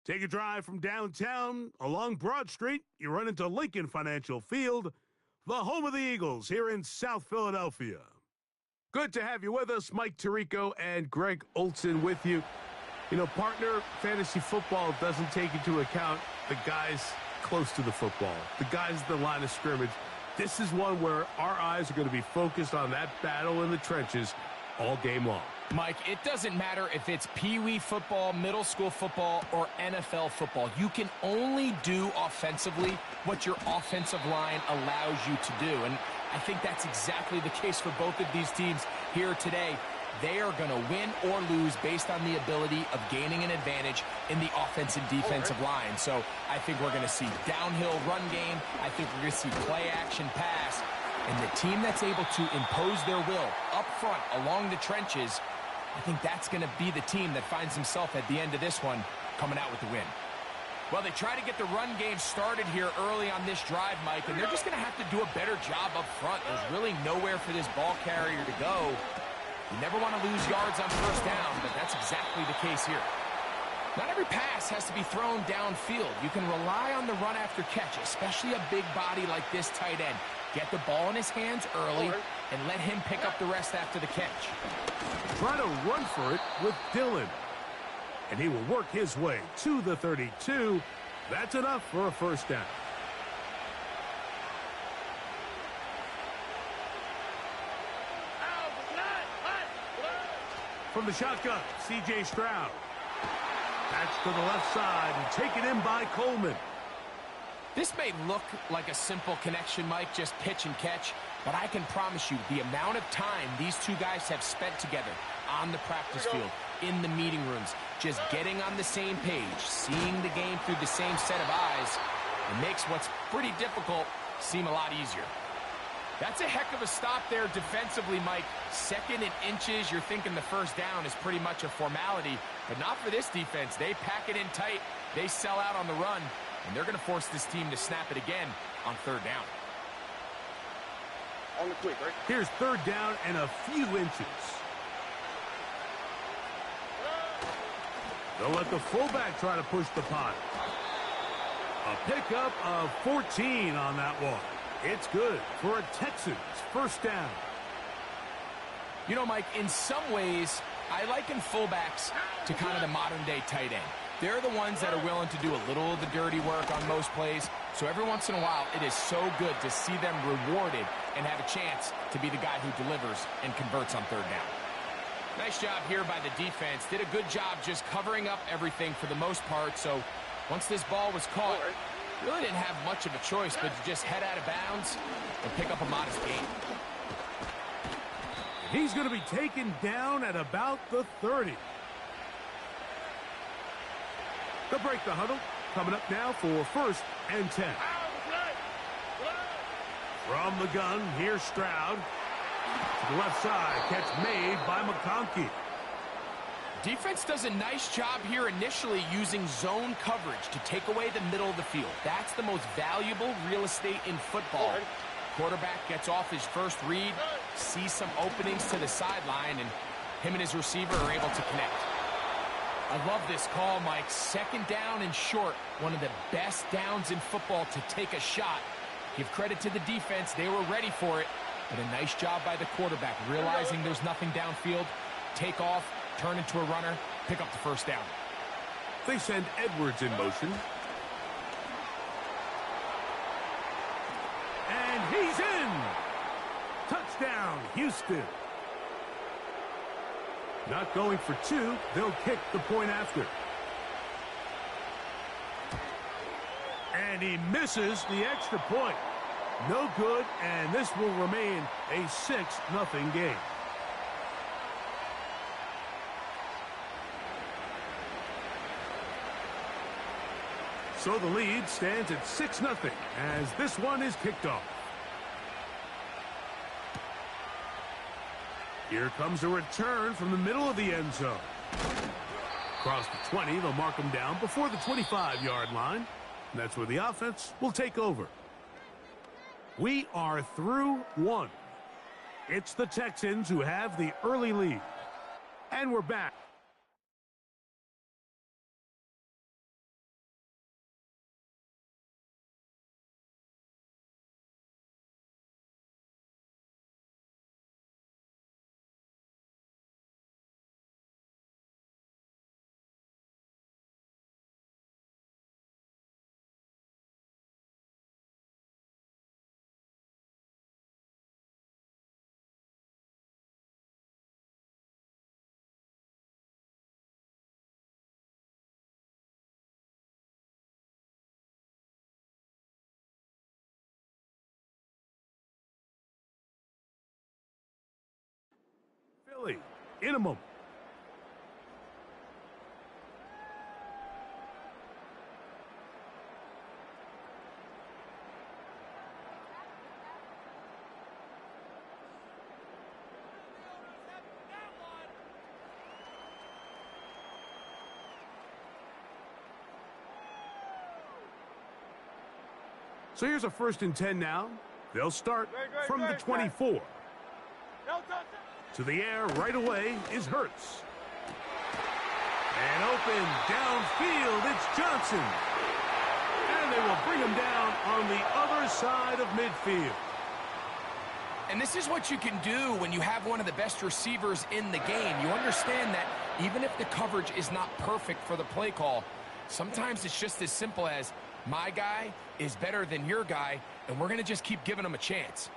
Take a drive from downtown along Broad Street. You run into Lincoln Financial Field, the home of the Eagles here in South Philadelphia. Good to have you with us. Mike Tirico and Greg Olson with you. You know, partner, fantasy football doesn't take into account the guys close to the football, the guys at the line of scrimmage. This is one where our eyes are going to be focused on that battle in the trenches all game long. Mike, it doesn't matter if it's Pee-wee football, middle school football, or NFL football. You can only do offensively what your offensive line allows you to do. And I think that's exactly the case for both of these teams here today. They are going to win or lose based on the ability of gaining an advantage in the offensive defensive line. So I think we're going to see downhill run game. I think we're going to see play action pass. And the team that's able to impose their will up front along the trenches, I think that's going to be the team that finds himself at the end of this one coming out with the win. Well, they try to get the run game started here early on this drive, Mike, and they're just going to have to do a better job up front. There's really nowhere for this ball carrier to go. You never want to lose yards on first down, but that's exactly the case here. Not every pass has to be thrown downfield. You can rely on the run after catch, especially a big body like this tight end. Get the ball in his hands early and let him pick up the rest after the catch. Try to run for it with Dillon. And he will work his way to the 32. That's enough for a first down. From the shotgun, C.J. Stroud. That's to the left side and taken in by Coleman. This may look like a simple connection, Mike, just pitch and catch, but I can promise you the amount of time these two guys have spent together on the practice field, in the meeting rooms, just getting on the same page, seeing the game through the same set of eyes, it makes what's pretty difficult seem a lot easier. That's a heck of a stop there defensively, Mike. Second and inches, you're thinking the first down is pretty much a formality, but not for this defense. They pack it in tight, they sell out on the run, and they're going to force this team to snap it again on third down. On the quick, right? Here's third down and a few inches. They'll let the fullback try to push the punt. A pickup of 14 on that one. It's good for a Texans first down. You know, Mike, in some ways, I liken fullbacks to kind of the modern-day tight end. They're the ones that are willing to do a little of the dirty work on most plays. So every once in a while, it is so good to see them rewarded and have a chance to be the guy who delivers and converts on third down. Nice job here by the defense. Did a good job just covering up everything for the most part. So once this ball was caught, really didn't have much of a choice but to just head out of bounds and pick up a modest gain. He's going to be taken down at about the 30. They'll break the huddle. Coming up now for first and 10. From the gun, here's Stroud. To the left side, catch made by McConkey. Defense does a nice job here initially using zone coverage to take away the middle of the field. That's the most valuable real estate in football. Quarterback gets off his first read, sees some openings to the sideline, and him and his receiver are able to connect. I love this call, Mike. Second down and short. One of the best downs in football to take a shot. Give credit to the defense. They were ready for it. But a nice job by the quarterback, realizing there's nothing downfield. Take off, turn into a runner, pick up the first down. They send Edwards in motion. And he's in! Touchdown, Houston. Not going for two. They'll kick the point after. And he misses the extra point. No good, and this will remain a 6-0 game. So the lead stands at 6-0 as this one is kicked off. Here comes a return from the middle of the end zone. Across the 20, they'll mark him down before the 25-yard line. And that's where the offense will take over. We are through one. It's the Texans who have the early lead. And we're back. In a moment. So here's a 1st and 10 now. They'll start from the 24. To the air right away is Hurts. And open downfield, it's Johnson. And they will bring him down on the other side of midfield. And this is what you can do when you have one of the best receivers in the game. You understand that even if the coverage is not perfect for the play call, sometimes it's just as simple as, my guy is better than your guy, and we're going to just keep giving him a chance.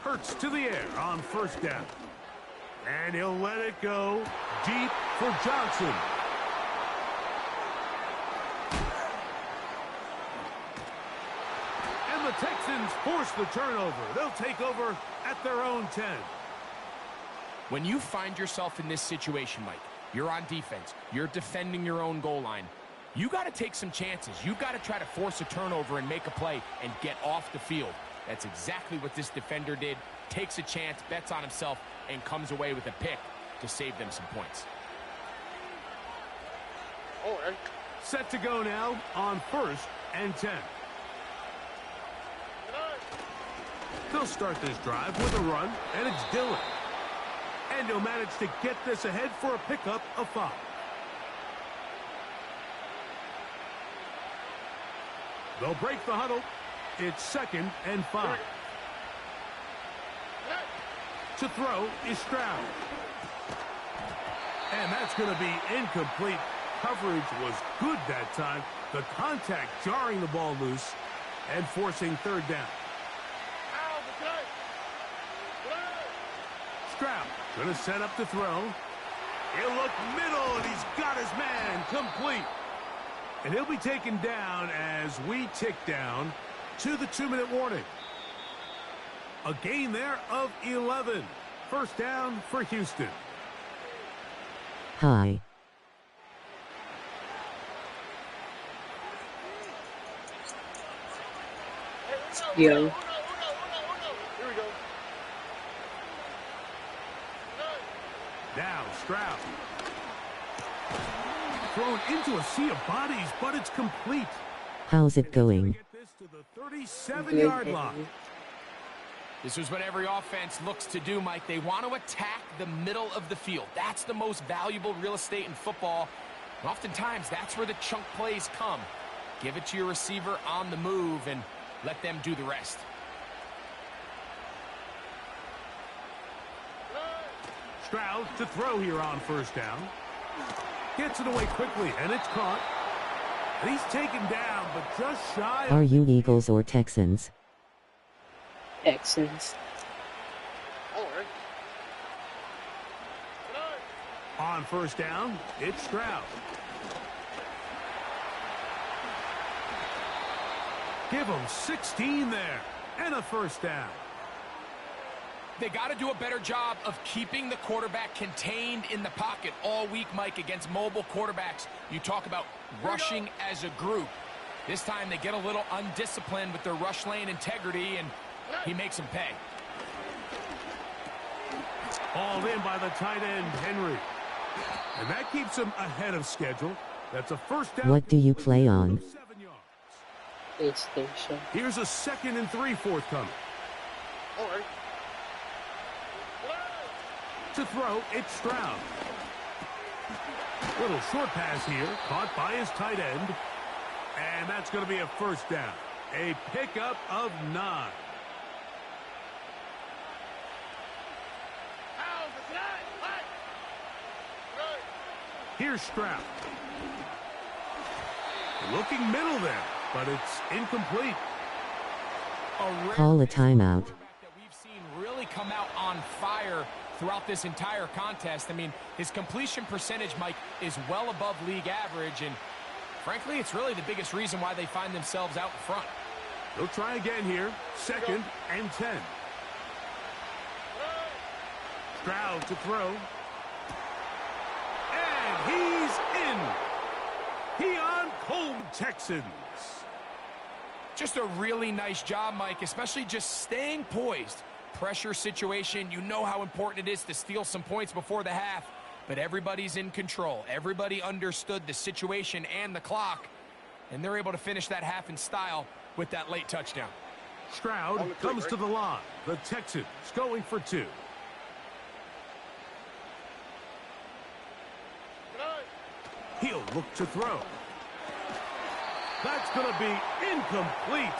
Hurts to the air on 1st down. And he'll let it go deep for Johnson. And the Texans force the turnover. They'll take over at their own 10. When you find yourself in this situation, Mike, you're on defense, you're defending your own goal line, you got to take some chances. You've got to try to force a turnover and make a play and get off the field. That's exactly what this defender did. Takes a chance, bets on himself, and comes away with a pick to save them some points. Set to go now on 1st and 10. They'll start this drive with a run, and it's Dillon. And he'll manage to get this ahead for a pickup of 5. They'll break the huddle. It's 2nd and 5. To throw is Stroud. And that's going to be incomplete. Coverage was good that time. The contact jarring the ball loose and forcing 3rd down. Stroud going to set up to throw. He'll look middle, and he's got his man complete. And he'll be taken down as we tick down to the 2-minute warning. A gain there of 11. 1st down for Houston. Hi. Yo. Now Stroud. Thrown into a sea of bodies, but it's complete. How's it going? Get this to the 37-yard line. This is what every offense looks to do, Mike. They want to attack the middle of the field. That's the most valuable real estate in football. And oftentimes, that's where the chunk plays come. Give it to your receiver on the move and let them do the rest. Stroud to throw here on 1st down. Gets it away quickly, and it's caught. And he's taken down, but just shy. Are you Eagles or Texans? Texans. On 1st down, it's Stroud. Give him 16 there, and a 1st down. They got to do a better job of keeping the quarterback contained in the pocket all week, Mike, against mobile quarterbacks. You talk about rushing as a group. This time they get a little undisciplined with their rush lane integrity, and he makes them pay. Hauled in by the tight end, Henry. And that keeps him ahead of schedule. That's a 1st down. What do you play on? 7 yards. PlayStation. Here's a 2nd and 3 forthcoming. To throw, it's Stroud. Little short pass here, caught by his tight end. And that's going to be a 1st down. A pickup of 9. Here's Stroud. Looking middle there, but it's incomplete. Call a timeout. That we've seen really come out on fire throughout this entire contest. I mean, his completion percentage, Mike, is well above league average, and frankly, it's really the biggest reason why they find themselves out in front. He'll try again here. 2nd and 10. Stroud to throw. And he's in. Keon Cole, Texans. Just a really nice job, Mike, especially just staying poised. Pressure situation, you know how important it is to steal some points before the half, but everybody's in control. Everybody understood the situation and the clock, and they're able to finish that half in style with that late touchdown. Stroud comes to the line. The Texans going for 2. He'll look to throw. That's going to be incomplete.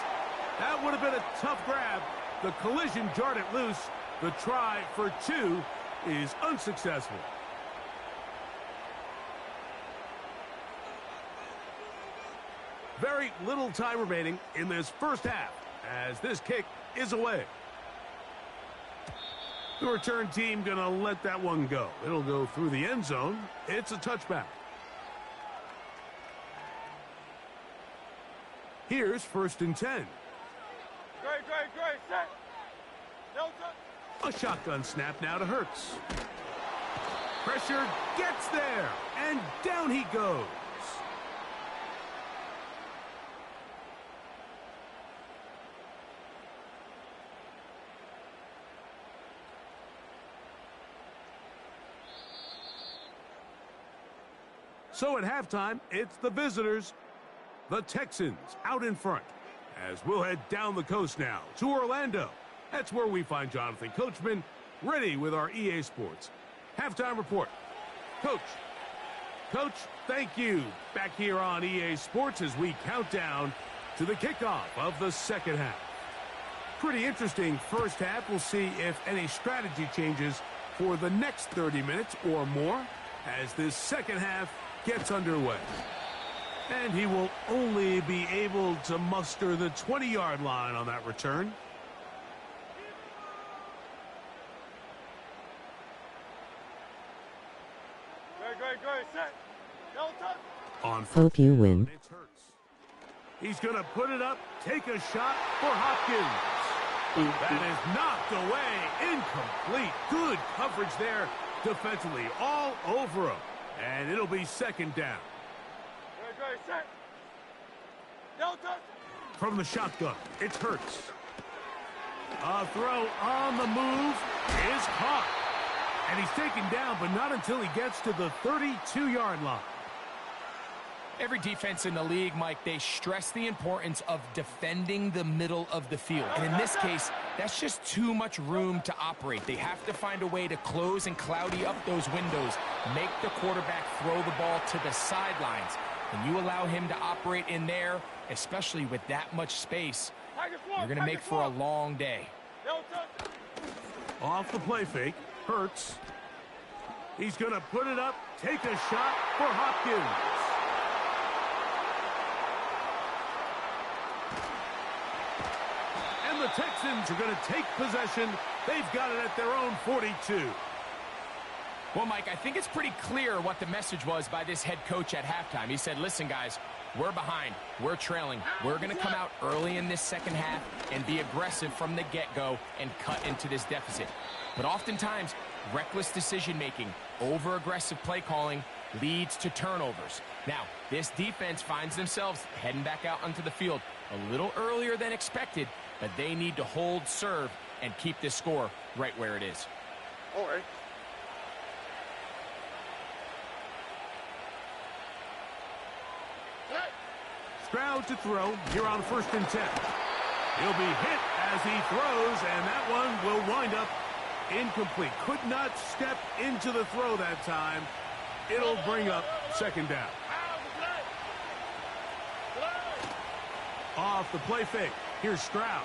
That would have been a tough grab. The collision jarred it loose. The try for 2 is unsuccessful. Very little time remaining in this first half as this kick is away. The return team going to let that one go. It'll go through the end zone. It's a touchback. Here's 1st and 10. Great. Set. A shotgun snap now to Hurts. Pressure gets there, and down he goes. So at halftime, it's the visitors, the Texans, out in front. As we'll head down the coast now to Orlando. That's where we find Jonathan Coachman, ready with our EA Sports halftime report. Coach, thank you. Back here on EA Sports as we count down to the kickoff of the second half. Pretty interesting first half. We'll see if any strategy changes for the next 30 minutes or more as this second half gets underway. And he will only be able to muster the 20-yard line on that return. Great. Set. On Hope you win. it's Hurts. He's going to put it up, take a shot for Hopkins. That is knocked away, incomplete. Good coverage there defensively, all over him. And it'll be 2nd down. Great. Set. From the shotgun, it's Hurts. A throw on the move is caught. And he's taken down, but not until he gets to the 32-yard line. Every defense in the league, Mike, they stress the importance of defending the middle of the field. And in this case, that's just too much room to operate. They have to find a way to close and cloudy up those windows, make the quarterback throw the ball to the sidelines. And you allow him to operate in there, especially with that much space, you're going to make for a long day. Off the play fake, Hurts. He's going to put it up, take a shot for Hopkins. And the Texans are going to take possession. They've got it at their own 42. Well, Mike, I think it's pretty clear what the message was by this head coach at halftime. He said, listen, guys, we're behind. We're trailing. We're going to come out early in this second half and be aggressive from the get-go and cut into this deficit. But oftentimes, reckless decision-making, over-aggressive play calling leads to turnovers. Now, this defense finds themselves heading back out onto the field a little earlier than expected, but they need to hold serve and keep this score right where it is. All right. Stroud to throw here on 1st and 10. He'll be hit as he throws, and that one will wind up incomplete. Could not step into the throw that time. It'll bring up 2nd down. Off the play fake. Here's Stroud.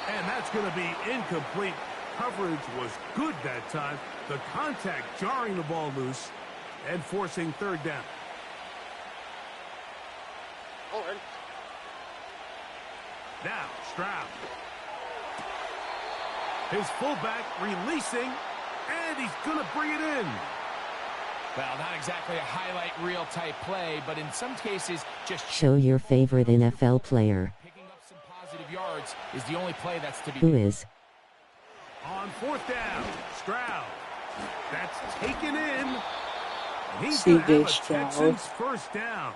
And that's going to be incomplete. Coverage was good that time. The contact jarring the ball loose and forcing 3rd down. All right. Now, Stroud. His fullback releasing, and he's going to bring it in. Well, not exactly a highlight reel type play, but in some cases, just Show your favorite NFL player. pick of yards is the only play that's to be. Who is? On fourth down, Stroud. That's taken in. And he's CJ going to have a Stroud. Texans first down.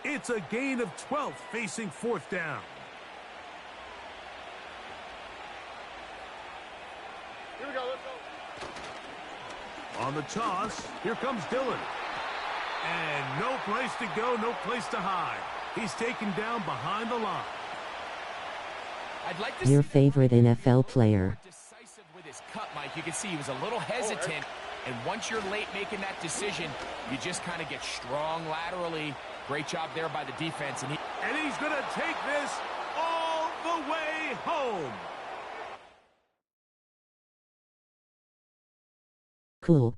It's a gain of 12 facing fourth down. Here we go, let's go. On the toss, here comes Dillon. And no place to go, no place to hide. He's taken down behind the line. I'd like to Your see favorite NFL player. decisive with his cut, Mike. You can see he was a little hesitant, and once you're late making that decision, you just kind of get strong laterally. Great job there by the defense, and He's going to take this all the way home. Cool.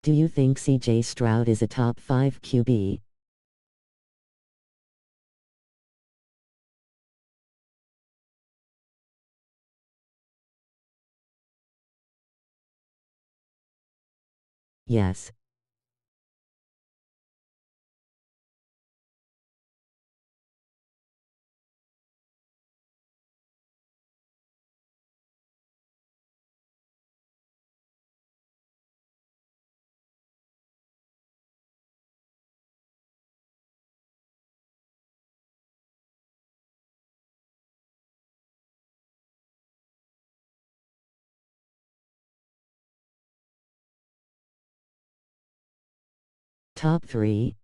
Do you think CJ Stroud is a top 5 QB? Yes. Top 3?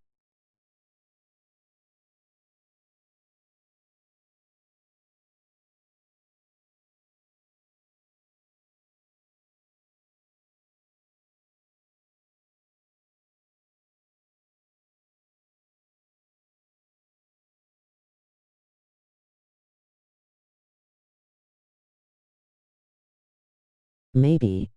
Maybe.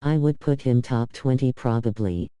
I would put him top 20 probably.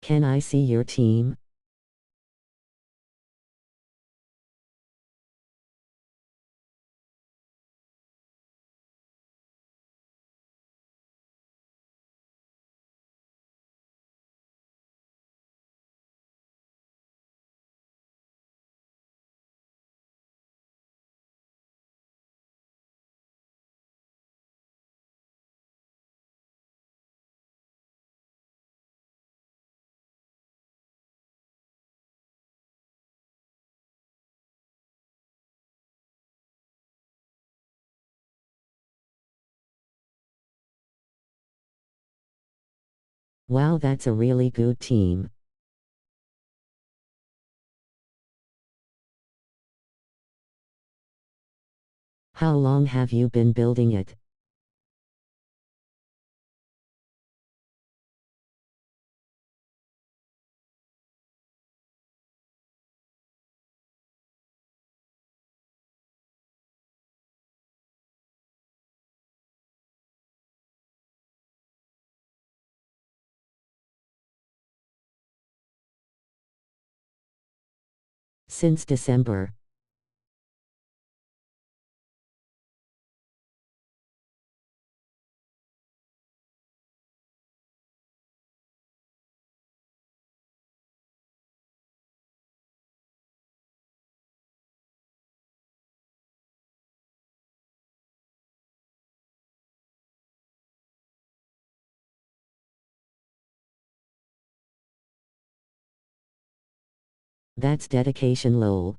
Can I see your team? Wow, that's a really good team. How long have you been building it? Since December. That's dedication, lol.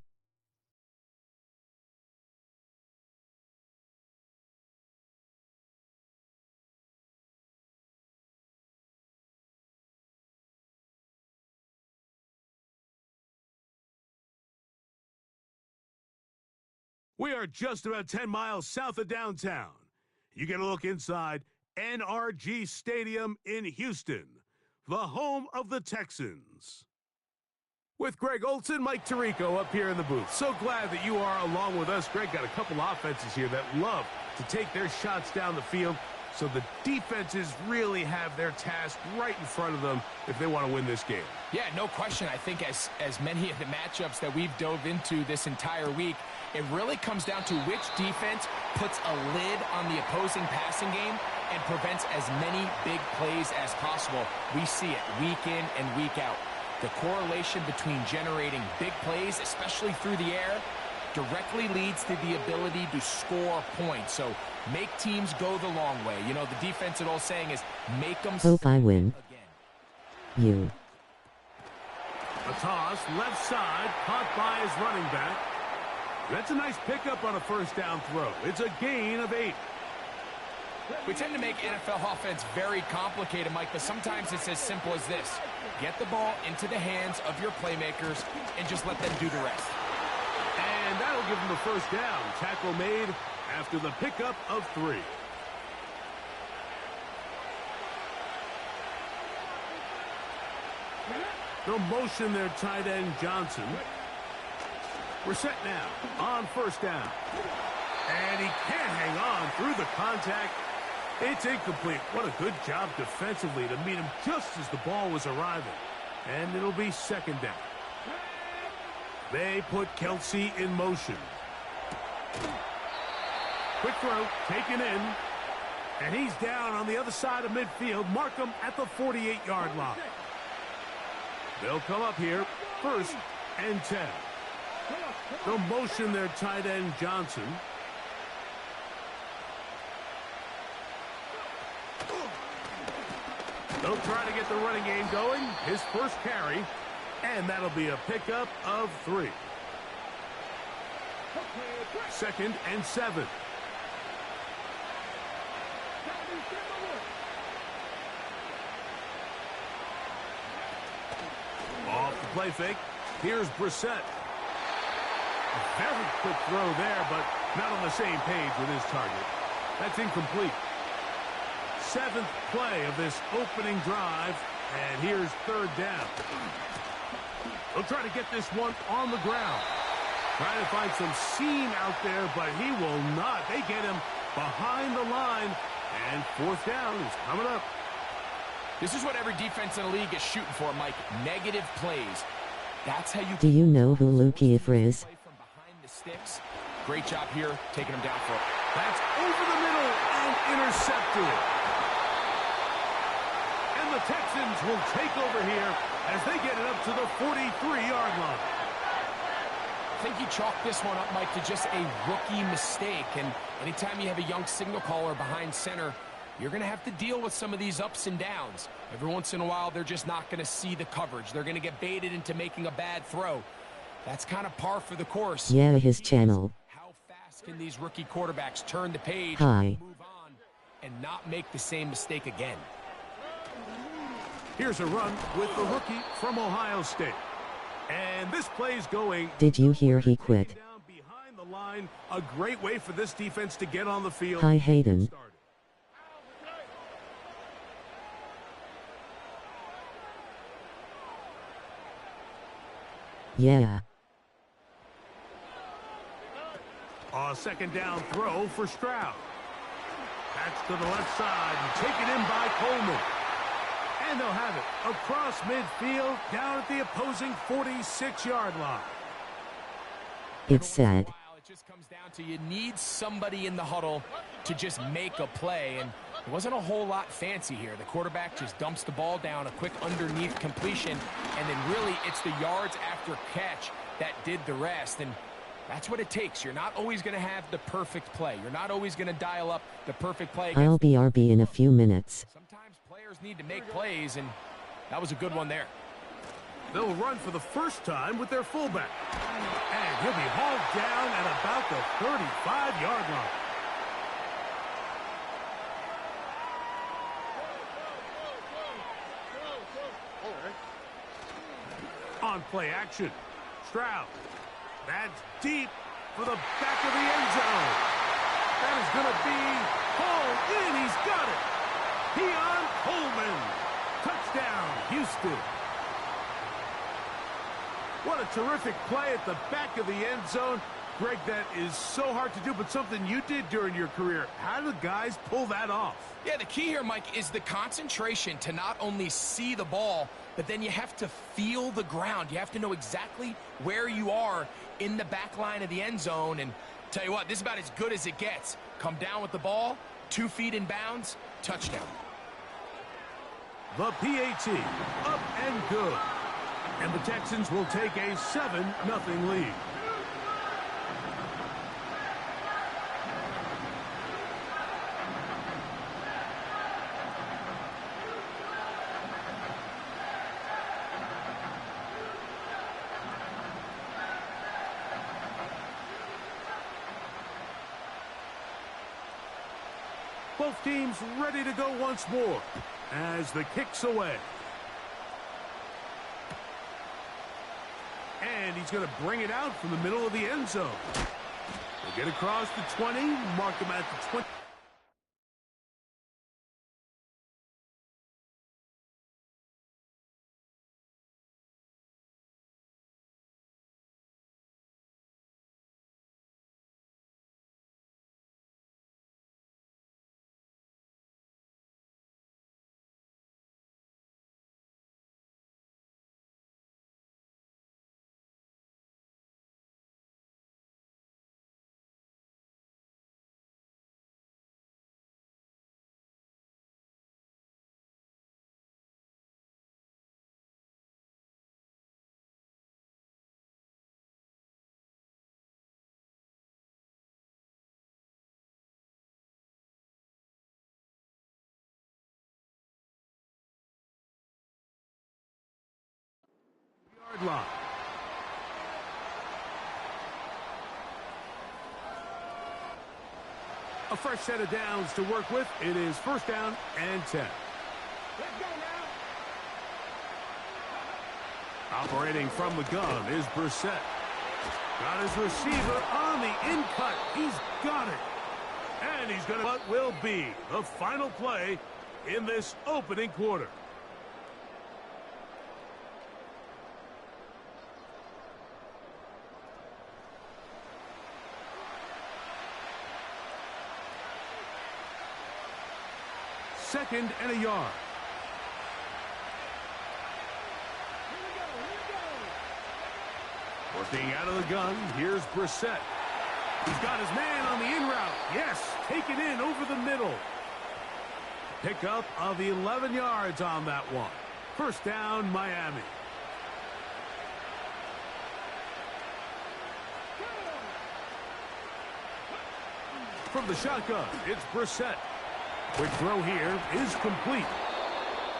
We are just about 10 miles south of downtown. You get a look inside NRG Stadium in Houston, the home of the Texans. With Greg Olson, Mike Tirico up here in the booth. So glad that you are along with us. Greg got a couple offenses here that love to take their shots down the field, so the defenses really have their task right in front of them if they want to win this game. Yeah, no question. I think as many of the matchups that we've dove into this entire week, it really comes down to which defense puts a lid on the opposing passing game and prevents as many big plays as possible. We see it week in and week out. The correlation between generating big plays, especially through the air, directly leads to the ability to score points. So make teams go the long way. You know, the defensive old saying is make them Hope I win. Again. You. A toss, left side, caught by his running back. That's a nice pickup on a first down throw. It's a gain of 8. We tend to make NFL offense very complicated, Mike, but sometimes it's as simple as this. Get the ball into the hands of your playmakers and just let them do the rest. And that'll give him the first down. Tackle made after the pickup of 3. They'll motion their tight end Johnson. We're set now on first down. And he can't hang on through the contact. It's incomplete. What a good job defensively to meet him just as the ball was arriving. And it'll be second down. They put Kelsey in motion. Quick throw, taken in. And he's down on the other side of midfield. Mark him at the 48-yard line. They'll come up here, 1st and 10. They'll motion their tight end Johnson. They'll try to get the running game going. His first carry, and that'll be a pickup of 3. 2nd and 7. Off the play fake. Here's Brissett. A very quick throw there, but not on the same page with his target. That's incomplete. 7th play of this opening drive, and here's 3rd down. They'll try to get this one on the ground. Trying to find some seam out there, but he will not. They get him behind the line, and 4th down is coming up. This is what every defense in the league is shooting for, Mike. Negative plays. That's how you... Do you know who Luke Kiefer is? From behind the sticks. Great job here, taking him down for it. That's over the middle and intercepted. And the Texans will take over here as they get it up to the 43-yard line. I think you chalk this one up, Mike, to just a rookie mistake. And anytime you have a young signal caller behind center, you're going to have to deal with some of these ups and downs. Every once in a while, they're just not going to see the coverage. They're going to get baited into making a bad throw. That's kind of par for the course. Yeah, his channel. How fast can these rookie quarterbacks turn the page, Hi. move on, and not make the same mistake again? Here's a run with the rookie from Ohio State. And this play's going... Did you hear he quit? Down behind the line, a great way for this defense to get on the field. Hi, Hayden. Yeah. A second down throw for Stroud. That's to the left side and taken in by Coleman. And they'll have it across midfield down at the opposing 46-yard line. It's sad. It just comes down to you need somebody in the huddle to just make a play, and it wasn't a whole lot fancy here. The quarterback just dumps the ball down, a quick underneath completion, and then really it's the yards after catch that did the rest, and that's what it takes. You're not always going to have the perfect play. You're not always going to dial up the perfect play. I'll be RB in a few minutes. Sometimes players need to make plays, and that was a good one there. They'll run for the first time with their fullback. And he'll be hauled down at about the 35-yard line. On play action, Stroud. That's deep for the back of the end zone. That is going to be hauled in. He's got it. Keon Coleman. Touchdown, Houston. What a terrific play at the back of the end zone. Greg, that is so hard to do, but something you did during your career. How do guys pull that off? Yeah, the key here, Mike, is the concentration to not only see the ball, but then you have to feel the ground. You have to know exactly where you are in the back line of the end zone. And tell you what, this is about as good as it gets. Come down with the ball, 2 feet in bounds, touchdown. The PAT, up and good. And the Texans will take a 7-0 lead. Both teams ready to go once more as the kick's away. And he's going to bring it out from the middle of the end zone. He'll get across the 20, mark him at the 20. Line. A fresh set of downs to work with. It is first down and 10. Let's go now. Operating from the gun is Brissett. Got his receiver on the in-cut. He's got it. And he's going to what will be the final play in this opening quarter. Second and a yard. Working out of the gun, here's Brissett. He's got his man on the in route. Yes, taken in over the middle. Pickup of 11 yards on that one. First down, Miami. From the shotgun, it's Brissett. Quick throw here is complete.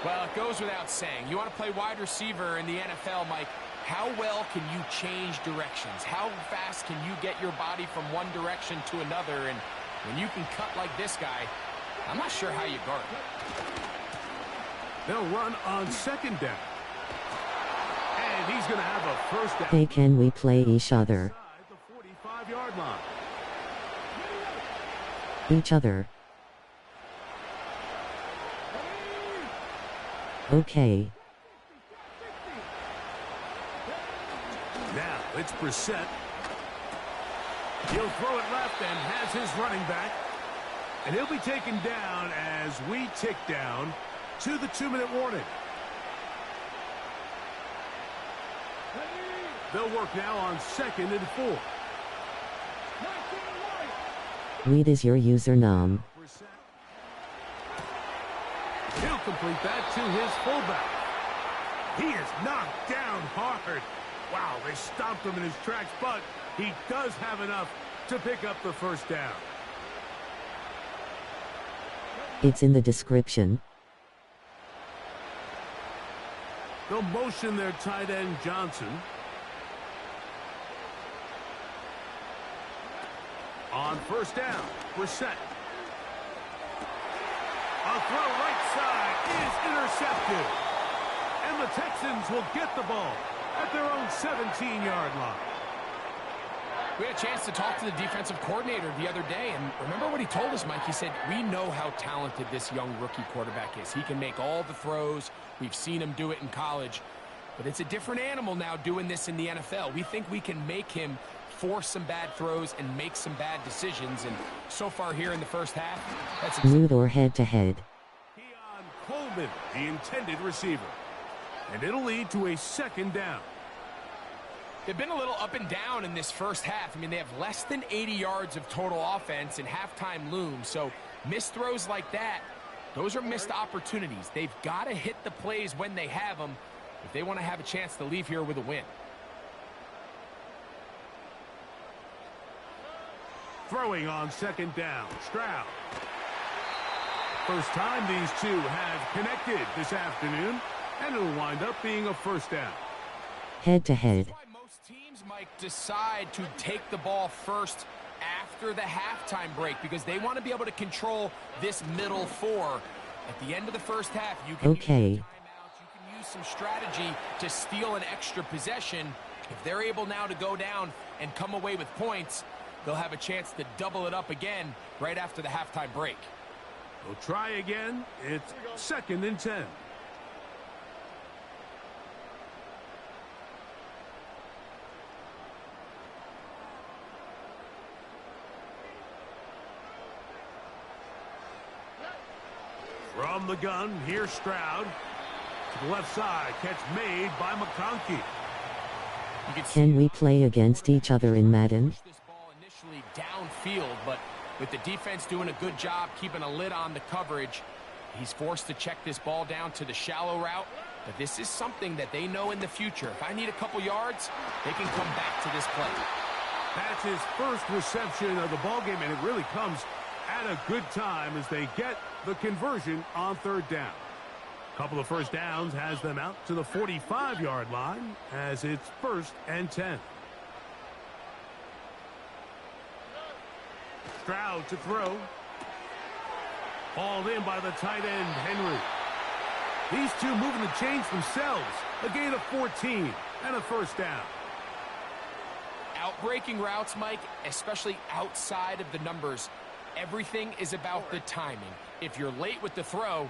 Well, it goes without saying. You want to play wide receiver in the NFL, Mike. How well can you change directions? How fast can you get your body from one direction to another? And when you can cut like this guy, I'm not sure how you guard it. They'll run on second down. And he's going to have a first down. Hey, can we play each other? The 45-yard line. Each other. Okay. Now it's Brissett. He'll throw it left and has his running back. And he'll be taken down as we tick down to the 2-minute warning. They'll work now on 2nd and 4. Reed is your username. He'll complete that to his fullback. He is knocked down hard. Wow, they stomped him in his tracks, but he does have enough to pick up the first down. It's in the description. They'll motion their tight end Johnson. On first down, Brissett. A throw right side is intercepted. And the Texans will get the ball at their own 17-yard line. We had a chance to talk to the defensive coordinator the other day, and remember what he told us, Mike? He said, we know how talented this young rookie quarterback is. He can make all the throws. We've seen him do it in college. But it's a different animal now doing this in the NFL. We think we can make him force some bad throws and make some bad decisions. And so far here in the first half, that's Root or head-to-head. Keon Coleman, the intended receiver. And it'll lead to a second down. They've been a little up and down in this first half. I mean, they have less than 80 yards of total offense and halftime looms. So missed throws like that, those are missed opportunities. They've got to hit the plays when they have them if they want to have a chance to leave here with a win. Throwing on second down, Stroud. First time these two have connected this afternoon, and it'll wind up being a first down. Head-to-head. Most teams might decide to take the ball first after the halftime break because they want to be able to control this middle four. At the end of the first half, you can use timeouts, you can use some strategy to steal an extra possession. If they're able now to go down and come away with points, they'll have a chance to double it up again right after the halftime break. We'll try again. It's 2nd and 10. From the gun, here's Stroud. To the left side, catch made by McConkey. Can we play against each other in Madden? This ball initially downfield, but with the defense doing a good job keeping a lid on the coverage, he's forced to check this ball down to the shallow route. But this is something that they know in the future. If I need a couple yards, they can come back to this play. That's his first reception of the ballgame, and it really comes at a good time as they get the conversion on third down. Couple of first downs has them out to the 45-yard line as it's 1st and 10. Stroud to throw. Hauled in by the tight end, Henry. These two moving the chains themselves. A gain of 14 and a first down. Outbreaking routes, Mike, especially outside of the numbers, everything is about the timing. If you're late with the throw,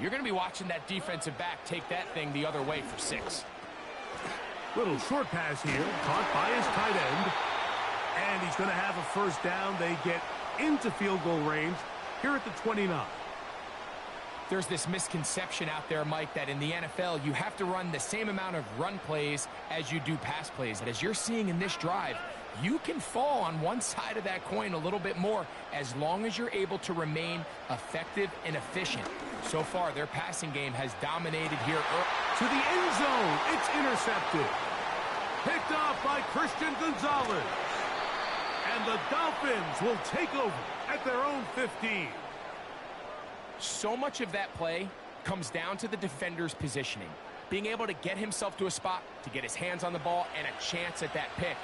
you're going to be watching that defensive back take that thing the other way for 6. Little short pass here, caught by his tight end. And he's going to have a first down. They get into field goal range here at the 29. There's this misconception out there, Mike, that in the NFL, you have to run the same amount of run plays as you do pass plays. And as you're seeing in this drive, you can fall on one side of that coin a little bit more as long as you're able to remain effective and efficient. So far, their passing game has dominated here. To the end zone, it's intercepted. Picked off by Christian Gonzalez. And the Dolphins will take over at their own 15. So much of that play comes down to the defender's positioning, being able to get himself to a spot, to get his hands on the ball, and a chance at that pick.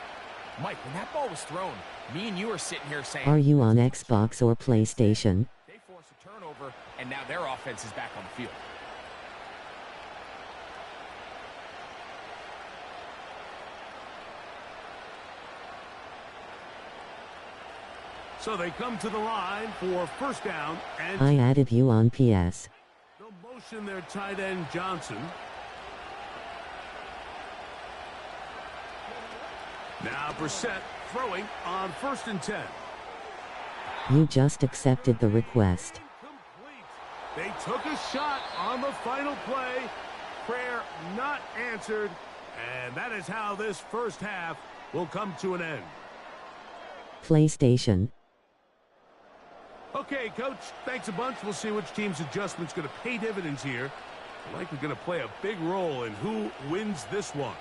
Mike, when that ball was thrown, me and you are sitting here saying, Are you on Xbox or PlayStation? They force a turnover, and now their offense is back on the field. So they come to the line for first down, and I added you on PS. they'll motion their tight end Johnson. Now Brissett throwing on 1st and 10. You just accepted the request. Incomplete. They took a shot on the final play. Prayer not answered, and that is how this first half will come to an end. PlayStation. Okay, Coach, thanks a bunch. We'll see which team's adjustment's going to pay dividends here. Likely going to play a big role in who wins this one.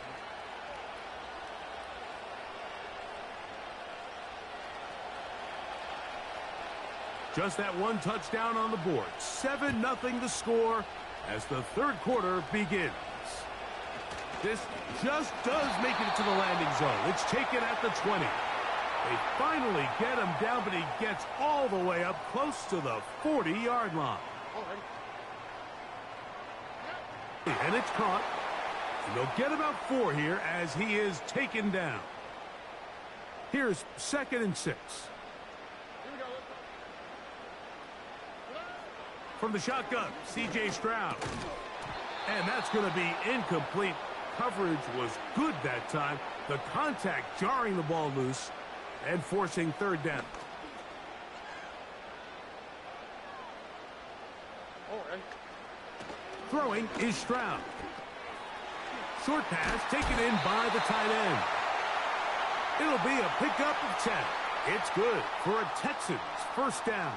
Just that one touchdown on the board. 7-0 the score as the third quarter begins. This just does make it to the landing zone. It's taken at the 20. They finally get him down, but he gets all the way up close to the 40-yard line. And it's caught. And they'll get about 4 here as he is taken down. Here's 2nd and 6. From the shotgun, C.J. Stroud. And that's going to be incomplete. Coverage was good that time. The contact jarring the ball loose and forcing 3rd down. Throwing is Stroud. Short pass taken in by the tight end. It'll be a pickup of 10. It's good for a Texans first down.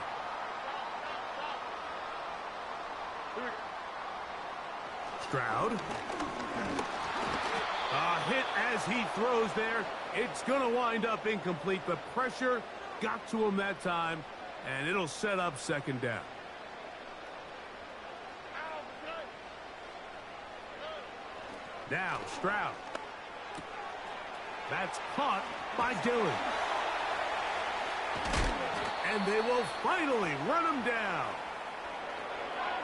Stroud. A hit as he throws there. It's going to wind up incomplete. The pressure got to him that time, and it'll set up 2nd down. Now Stroud. That's caught by Dillon. And they will finally run him down.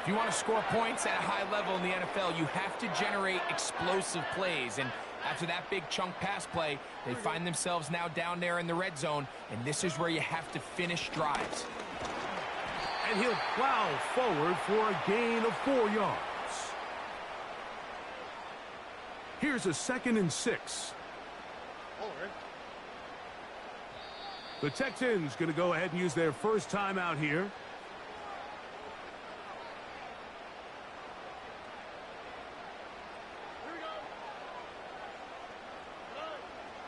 If you want to score points at a high level in the NFL, you have to generate explosive plays. And after that big chunk pass play, they find themselves now down there in the red zone, and this is where you have to finish drives. And he'll plow forward for a gain of 4 yards. Here's a 2nd and 6. The Texans going to go ahead and use their first timeout here.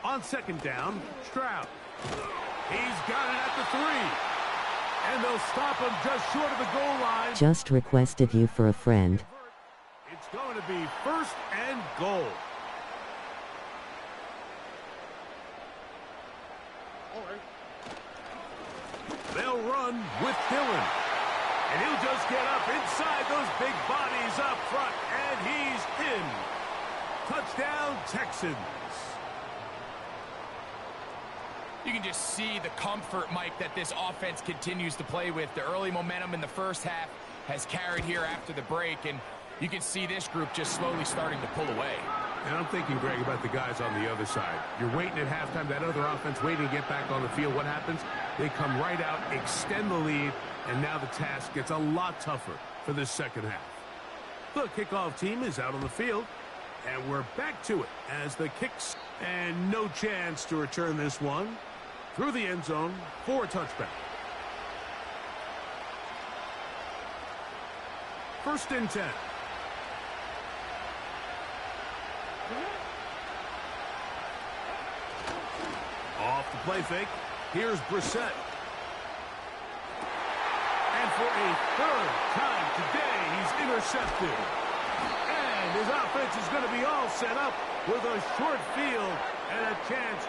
On 2nd down, Stroud. He's got it at the 3. And they'll stop him just short of the goal line. Just requested you for a friend. It's going to be 1st and goal. They'll run with Dillon. And he'll just get up inside those big bodies up front. And he's in. Touchdown, Texans. You can just see the comfort, Mike, that this offense continues to play with. The early momentum in the first half has carried here after the break, and you can see this group just slowly starting to pull away. And I'm thinking, Greg, about the guys on the other side. You're waiting at halftime, that other offense waiting to get back on the field. What happens? They come right out, extend the lead, and now the task gets a lot tougher for this second half. The kickoff team is out on the field, and we're back to it as the kicks, and no chance to return this one through the end zone for a touchback. First and 10. Off the play fake. Here's Brissett. And for a third time today, he's intercepted. And his offense is going to be all set up with a short field and a chance.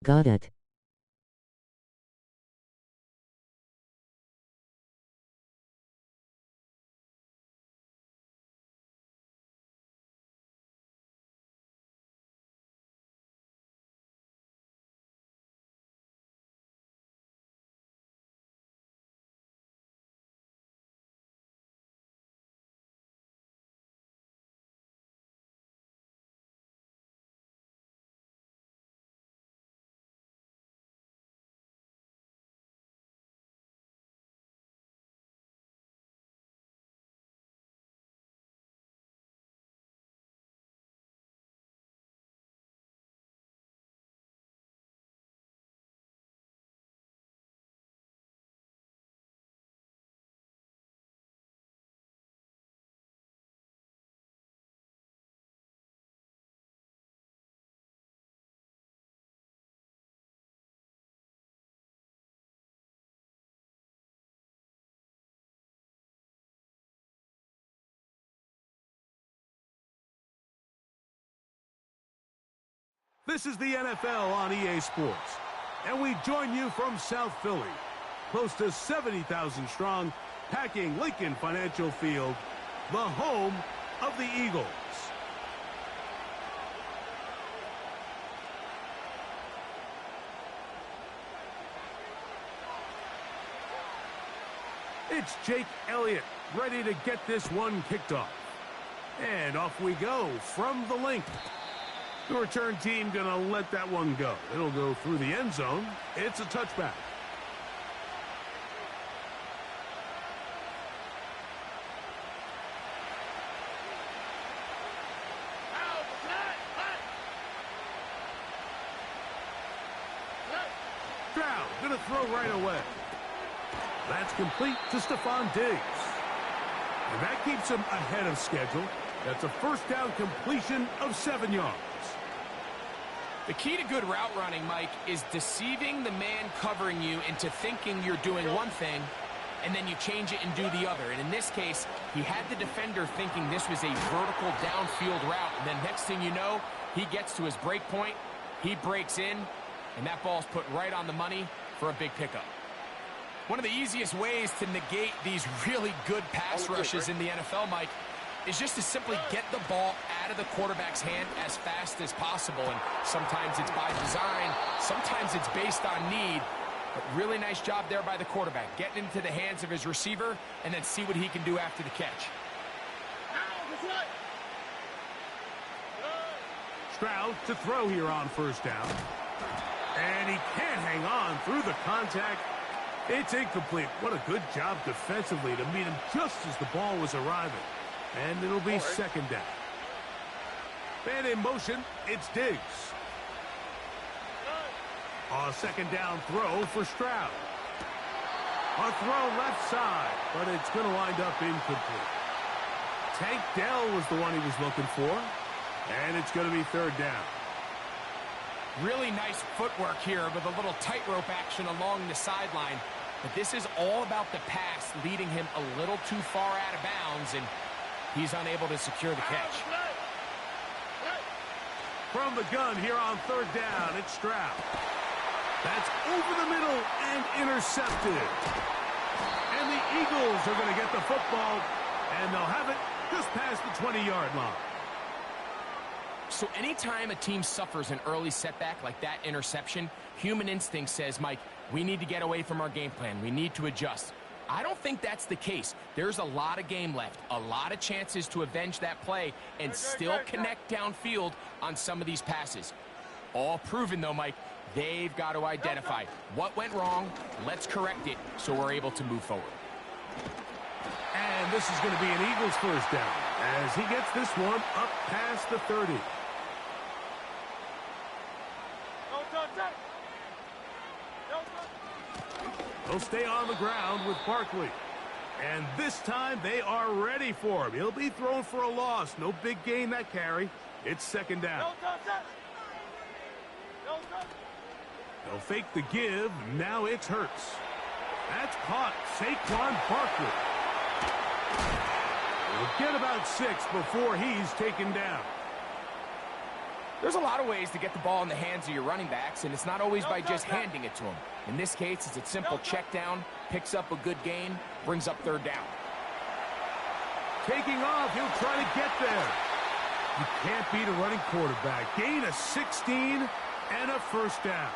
Got it. This is the NFL on EA Sports, and we join you from South Philly, close to 70,000 strong, packing Lincoln Financial Field, the home of the Eagles. It's Jake Elliott ready to get this one kicked off. And off we go from the link. The return team going to let that one go. It'll go through the end zone. It's a touchback. Stroud going to throw right away. That's complete to Stephon Diggs. And that keeps him ahead of schedule. That's a first down completion of 7 yards. The key to good route running, Mike, is deceiving the man covering you into thinking you're doing one thing, and then you change it and do the other. And in this case, he had the defender thinking this was a vertical downfield route. And then next thing you know, he gets to his break point, he breaks in, and that ball's put right on the money for a big pickup. One of the easiest ways to negate these really good pass rushes in the NFL, Mike, is just to simply get the ball out of the quarterback's hand as fast as possible. And sometimes it's by design, sometimes it's based on need. But really nice job there by the quarterback, getting into the hands of his receiver and then see what he can do after the catch. Stroud to throw here on first down. And he can't hang on through the contact. It's incomplete. What a good job defensively to meet him just as the ball was arriving. And it'll be second down. And in motion, it's Diggs. A second down throw for Stroud. A throw left side, but it's going to wind up incomplete. Tank Dell was the one he was looking for, and it's going to be third down. Really nice footwork here with a little tightrope action along the sideline. But this is all about the pass leading him a little too far out of bounds, and he's unable to secure the catch. From the gun here on third down, it's Stroud. That's over the middle and intercepted. And the Eagles are going to get the football, and they'll have it just past the 20-yard line. So anytime a team suffers an early setback like that interception, human instinct says, Mike, we need to get away from our game plan. We need to adjust. I don't think that's the case. There's a lot of game left, a lot of chances to avenge that play and still connect downfield on some of these passes. All proven, though, Mike. They've got to identify what went wrong. Let's correct it so we're able to move forward. And this is going to be an Eagles first down as he gets this one up past the 30. He'll stay on the ground with Barkley. And this time they are ready for him. He'll be thrown for a loss. No big gain that carry. It's second down. They'll fake the give. Now it's Hurts. That's caught. Saquon Barkley. He'll get about 6 before he's taken down. There's a lot of ways to get the ball in the hands of your running backs, and it's not always by just handing it to them. In this case, it's a simple check down, picks up a good gain, brings up third down. Taking off, he'll try to get there. You can't beat a running quarterback. Gain of 16 and a first down.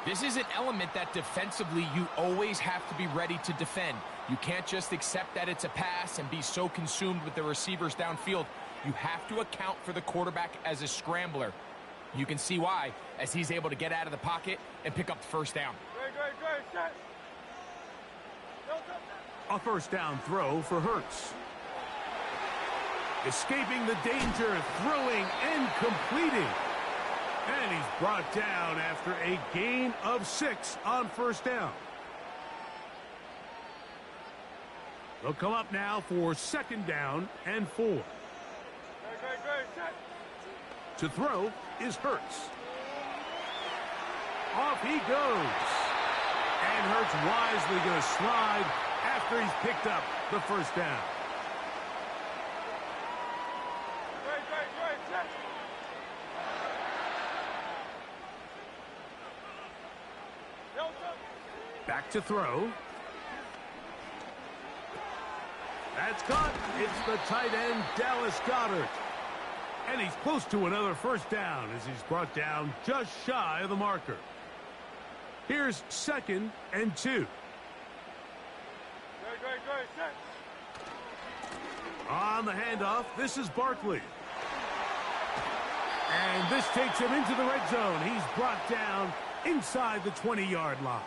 This is an element that defensively you always have to be ready to defend. You can't just accept that it's a pass and be so consumed with the receivers downfield. You have to account for the quarterback as a scrambler. You can see why, as he's able to get out of the pocket and pick up the first down. A first down throw for Hurts. Escaping the danger, throwing and completing. And he's brought down after a gain of 6 on first down. They'll come up now for second down and 4. To throw is Hurts. Off he goes. And Hurts wisely going to slide after he's picked up the first down. Back to throw. That's caught. It's the tight end, Dallas Goedert. And he's close to another first down as he's brought down just shy of the marker. Here's second and 2. On the handoff, this is Barkley. And this takes him into the red zone. He's brought down inside the 20-yard line.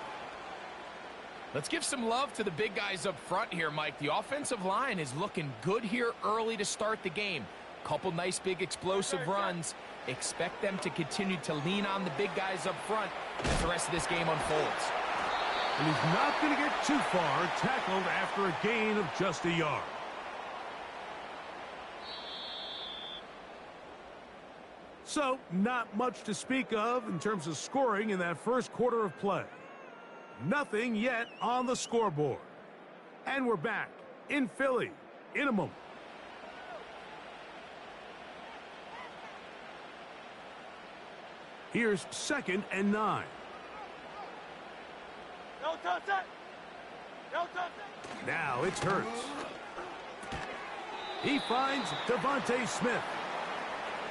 Let's give some love to the big guys up front here, Mike. The offensive line is looking good here early to start the game. Couple nice big explosive runs. Expect them to continue to lean on the big guys up front as the rest of this game unfolds. And he's not going to get too far, tackled after a gain of just a yard. So, not much to speak of in terms of scoring in that first quarter of play. Nothing yet on the scoreboard. And we're back in Philly in a moment. Here's second and 9. Now it's Hurts. He finds Devontae Smith.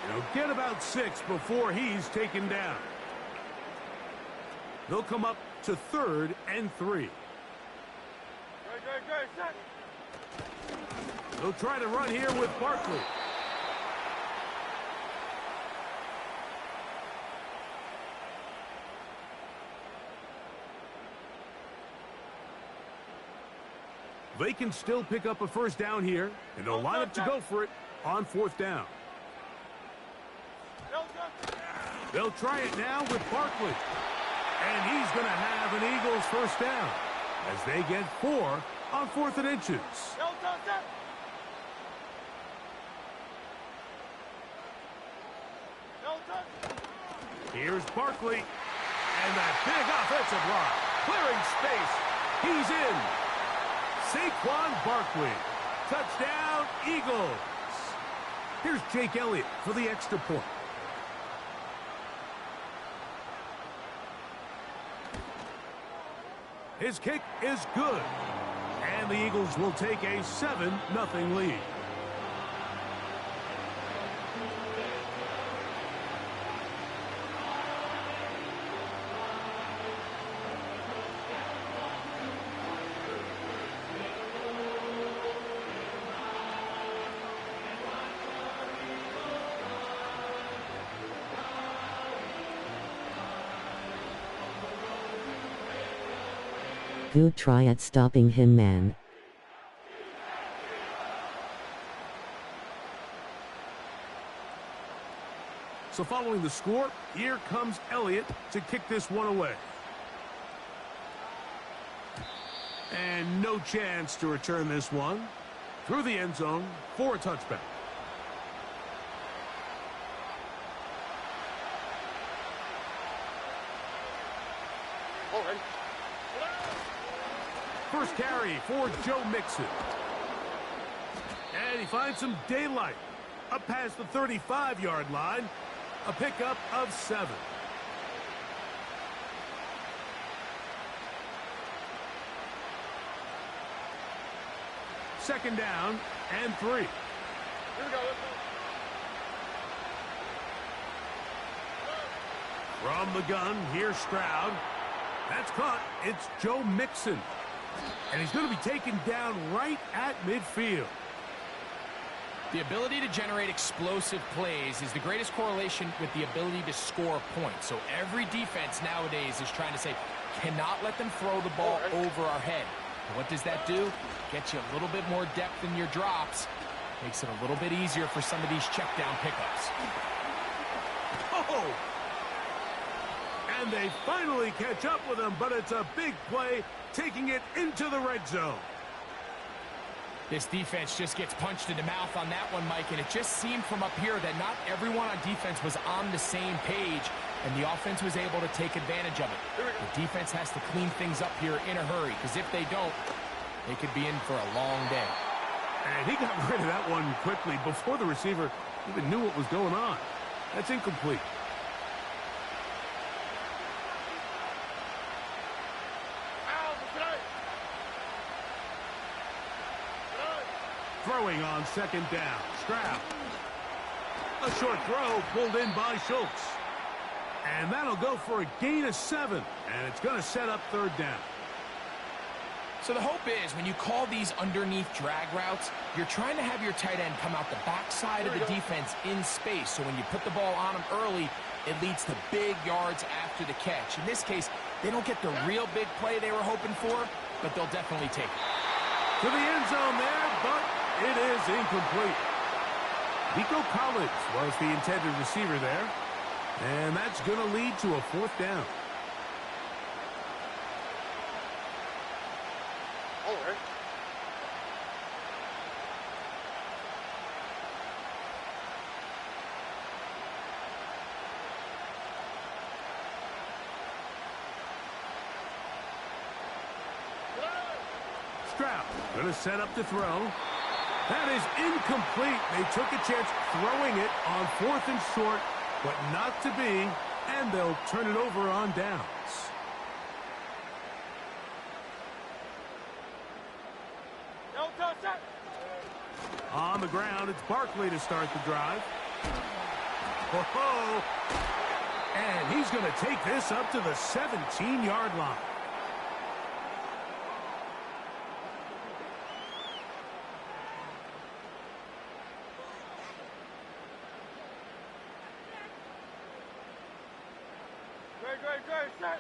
He'll get about 6 before he's taken down. They'll come up to third and 3. They'll try to run here with Barkley. They can still pick up a first down here, and they'll line up to go for it on fourth down. They'll try it now with Barkley. And he's going to have an Eagles first down as they get 4 on 4th and inches. Here's Barkley. And that big offensive line. Clearing space. He's in. Saquon Barkley. Touchdown, Eagles. Here's Jake Elliott for the extra point. His kick is good. And the Eagles will take a 7-0 lead. Good try at stopping him, man. So following the score, here comes Elliott to kick this one away. And no chance to return this one. Through the end zone for a touchback. First carry for Joe Mixon. And he finds some daylight. Up past the 35-yard line. A pickup of 7. Second down and 3. Here we go. From the gun, here's Stroud. That's caught. It's Joe Mixon. And he's going to be taken down right at midfield. The ability to generate explosive plays is the greatest correlation with the ability to score points. So every defense nowadays is trying to say, cannot let them throw the ball over our head. And what does that do? Get you a little bit more depth in your drops. Makes it a little bit easier for some of these check down pickups. Oh! And they finally catch up with him, but it's a big play, taking it into the red zone. This defense just gets punched in the mouth on that one, Mike, and it just seemed from up here that not everyone on defense was on the same page, and the offense was able to take advantage of it. The defense has to clean things up here in a hurry, because if they don't, they could be in for a long day. And he got rid of that one quickly before the receiver even knew what was going on. That's incomplete. Throwing on second down. Stroud. A short throw pulled in by Schultz. And that'll go for a gain of 7. And it's going to set up third down. So the hope is when you call these underneath drag routes, you're trying to have your tight end come out the backside of the defense in space. So when you put the ball on him early, it leads to big yards after the catch. In this case, they don't get the real big play they were hoping for, but they'll definitely take it. To the end zone there, but it is incomplete. Nico Collins was the intended receiver there. And that's going to lead to a 4th down. All right. Stroud going to set up to throw. That is incomplete. They took a chance throwing it on 4th and short, but not to be, and they'll turn it over on downs. On the ground, it's Barkley to start the drive. Oh, and he's going to take this up to the 17-yard line. Great, set.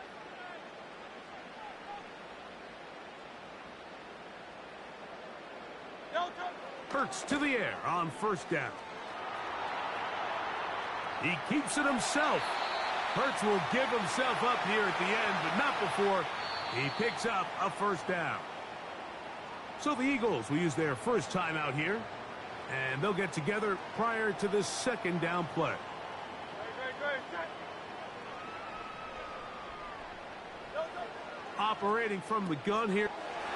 Hurts to the air on first down. He keeps it himself. Hurts will give himself up here at the end, but not before he picks up a first down. So the Eagles will use their first time out here, and they'll get together prior to this second down play. Operating from the gun here,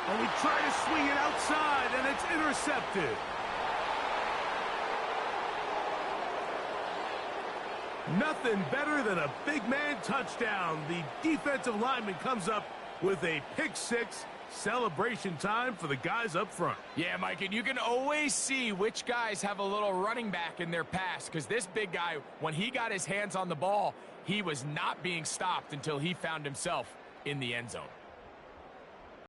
and he tried to swing it outside, and it's intercepted. Nothing better than a big man touchdown. The defensive lineman comes up with a pick six. Celebration time for the guys up front. Yeah, Mike, and you can always see which guys have a little running back in their pass, because this big guy, when he got his hands on the ball, he was not being stopped until he found himself in the end zone.